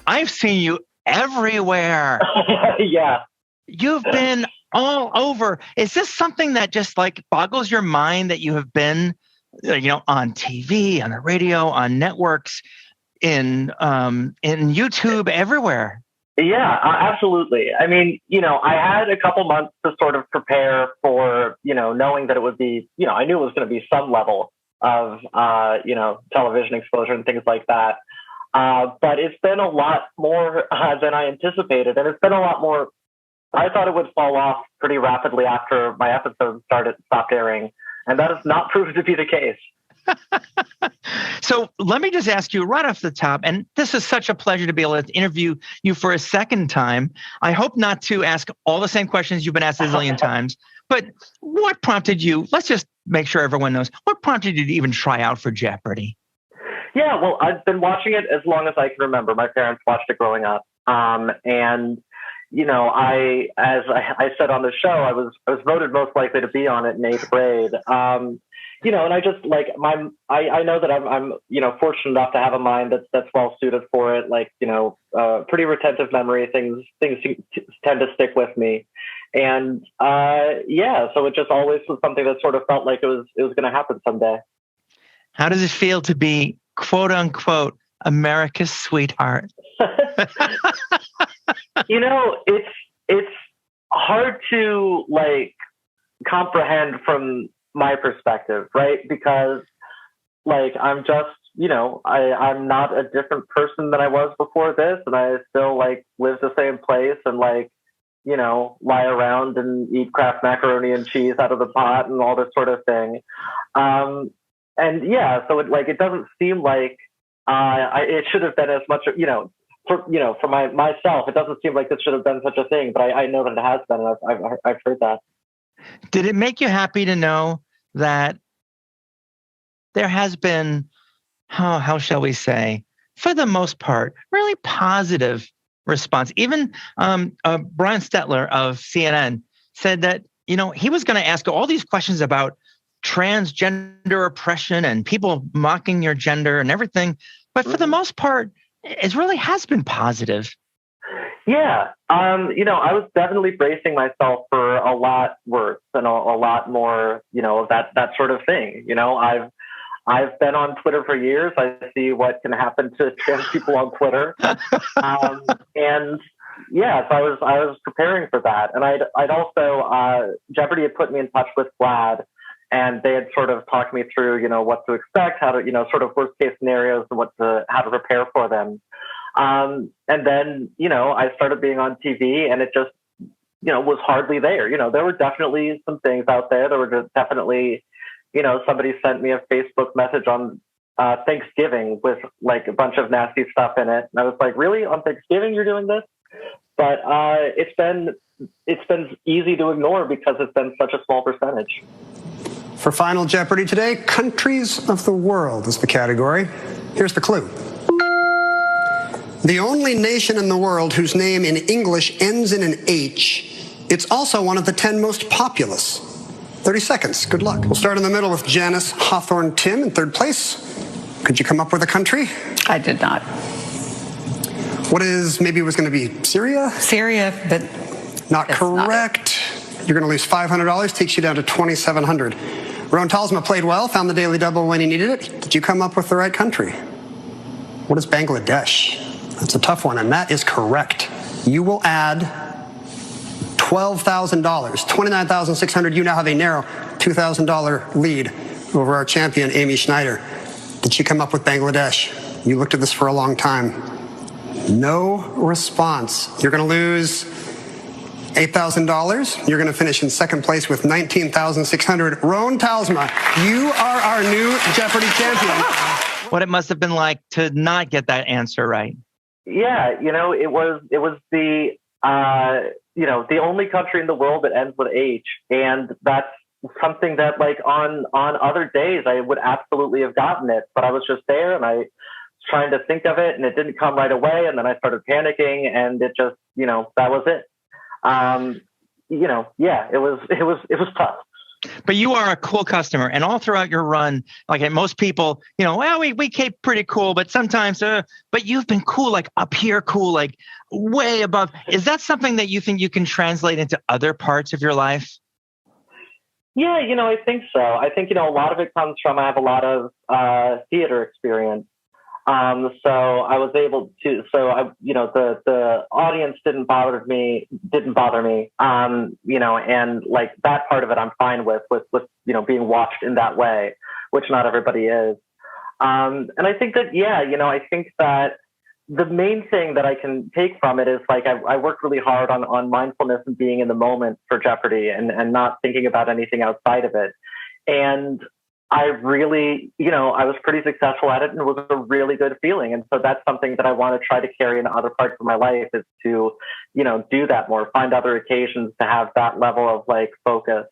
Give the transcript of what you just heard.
I've seen you everywhere. Yeah. You've been all over. Is this something that just like boggles your mind that you have been, on TV, on the radio, on networks, in YouTube, everywhere? Yeah, absolutely. I mean, I had a couple months to sort of prepare for, knowing that it would be, I knew it was going to be some level of, television exposure and things like that. But it's been a lot more than I anticipated. And it's been a lot more. I thought it would fall off pretty rapidly after my episodes stopped airing. And that has not proved to be the case. So let me just ask you right off the top, and this is such a pleasure to be able to interview you for a second time. I hope not to ask all the same questions you've been asked a zillion times, but what prompted you? Let's just make sure everyone knows. What prompted you to even try out for Jeopardy? Yeah, well, I've been watching it as long as I can remember. My parents watched it growing up. And as I said on the show, I was voted most likely to be on it in 8th grade. And I just I know that I'm fortunate enough to have a mind that's well suited for it. Pretty retentive memory. Things tend to stick with me, and so it just always was something that sort of felt like it was going to happen someday. How does it feel to be quote unquote America's sweetheart? It's hard to comprehend from my perspective, right? Because I'm just, I'm not a different person than I was before this, and I still live the same place and lie around and eat Kraft macaroni and cheese out of the pot and all this sort of thing. So it doesn't seem like it should have been as much, for myself, it doesn't seem like this should have been such a thing, but I know that it has been, and I've heard that. Did it make you happy to know that there has been, how shall we say, for the most part, really positive response? Even Brian Stetler of CNN said that, he was going to ask all these questions about transgender oppression and people mocking your gender and everything. But for the most part, it really has been positive. Yeah. I was definitely bracing myself for a lot worse and a lot more, of that sort of thing. I've been on Twitter for years. I see what can happen to trans people on Twitter. So I was preparing for that. And I'd also, Jeopardy had put me in touch with Vlad, and they had sort of talked me through, what to expect, how to, sort of worst case scenarios and how to prepare for them. And then, I started being on TV, and it just, was hardly there. There were definitely some things out there. There were just definitely, somebody sent me a Facebook message on Thanksgiving with a bunch of nasty stuff in it. And I was like, really? On Thanksgiving you're doing this? But it's been easy to ignore because it's been such a small percentage. For Final Jeopardy today, countries of the world is the category. Here's the clue. The only nation in the world whose name in English ends in an H. It's also one of the 10 most populous. 30 seconds. Good luck. We'll start in the middle with Janice Hawthorne Tim in 3rd place. Could you come up with a country? I did not. Maybe it was going to be Syria? Syria, but not correct. You're going to lose $500. Takes you down to $2,700. Rowan Talsma played well, found the daily double when he needed it. Did you come up with the right country? What is Bangladesh? That's a tough one, and that is correct. You will add $12,000, $29,600. You now have a narrow $2,000 lead over our champion, Amy Schneider. Did she come up with Bangladesh? You looked at this for a long time. No response. You're going to lose $8,000. You're going to finish in 2nd place with $19,600. Rowan Talsma, you are our new Jeopardy champion. What it must have been like to not get that answer right. Yeah, it was the the only country in the world that ends with H, and that's something that on other days I would absolutely have gotten it, but I was just there and I was trying to think of it and it didn't come right away, and then I started panicking and it just that was it. It was tough. But you are a cool customer, and all throughout your run, like most people, well, we keep pretty cool, but sometimes, but you've been cool, like up here, cool, like way above. Is that something that you think you can translate into other parts of your life? Yeah, I think so. I think, a lot of it comes from, I have a lot of theater experience. So I was able to, the audience didn't bother me, and like that part of it I'm fine with, being watched in that way, which not everybody is. And I think that, I think that the main thing that I can take from it is like, I worked really hard on mindfulness and being in the moment for Jeopardy and not thinking about anything outside of it. And I really, I was pretty successful at it, and it was a really good feeling. And so that's something that I want to try to carry into other parts of my life, is to, do that more, find other occasions to have that level of like focus.